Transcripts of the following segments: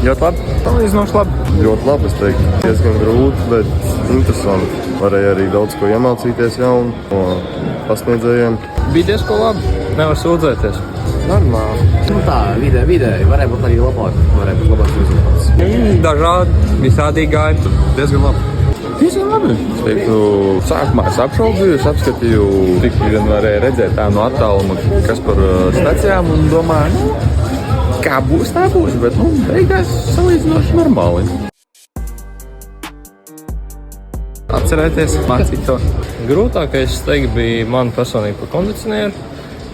Ļoti labi. Salīdzinoši labi. Ļoti labi, es teiktu. Diezgan grūti, bet interesanti. Varēja arī daudz ko iemācīties jaunu no pasniedzējiem. Bija diezgan labi. Nevar sūdzēties. Normāli. Nu tā, vidēji. Varēja būt arī labāk. Varēja būt labāks rezultāts. Dažādi, visādī gāja. Diezgan labi. Diezgan labi. Es teiktu, sākumā es apšaubīju, es apskatīju, tik vien varēja redzēt tā no attāluma, kas par stacijām un domāju, kā būs, tā būs, bet, beigās salīdzinoši normāli. Atcerēties, mācīt to. Grūtākais, es teiktu, bija man personīgi par kondicionieru.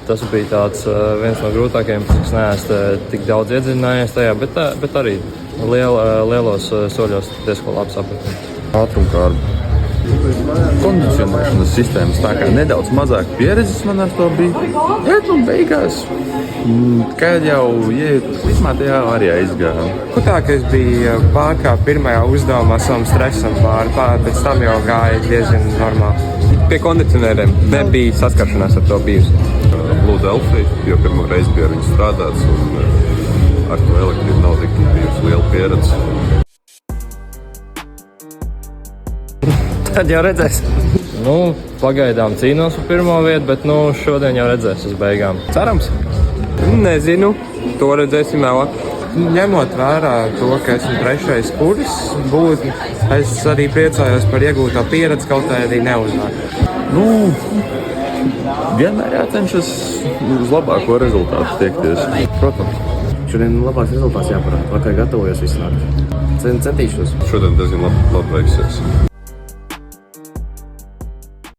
Tas bija tāds viens no grūtākajiem, kas neesmu tik daudz iedziļinājies tajā, bet arī lielos soļos diezgan labi sapratu. Ātrumkārbi. Kondicionēšanas sistēmas tā kā nedaudz mazāk pieredzes man ar to bija. Bet, beigās, kad jau ieiet ritmā, tajā arī aizgāja. Kutākais bija pārkāpt pirmajā uzdevumā savam stresam pāri, pēc tam jau gāja diezgan normāli. Pie kondicionieriem nebija saskaršanās ar to bijusi. Blue Delphi, jo pirmo reizi pie viņu strādāts, un ar to elektrību nav tik bijusi liela pieredze. Tad jau redzēs. Pagaidām cīnos par pirmo vietu, bet šodien jau redzēs uz beigām. Cerams. Nezinu, to redzēsim vēlāk. Ņemot vērā to, ka esmu trešais kurs, es arī priecājos par iegūto pieredzi, kaut arī neuzvāk. Vienmēr jācenšas uz labāko rezultātu tiekties. Protams. Šodien labāks rezultāts jāparāda. Vakar gatavojos visu nakti. Centīšos. Šodien diezgan labi veiksies.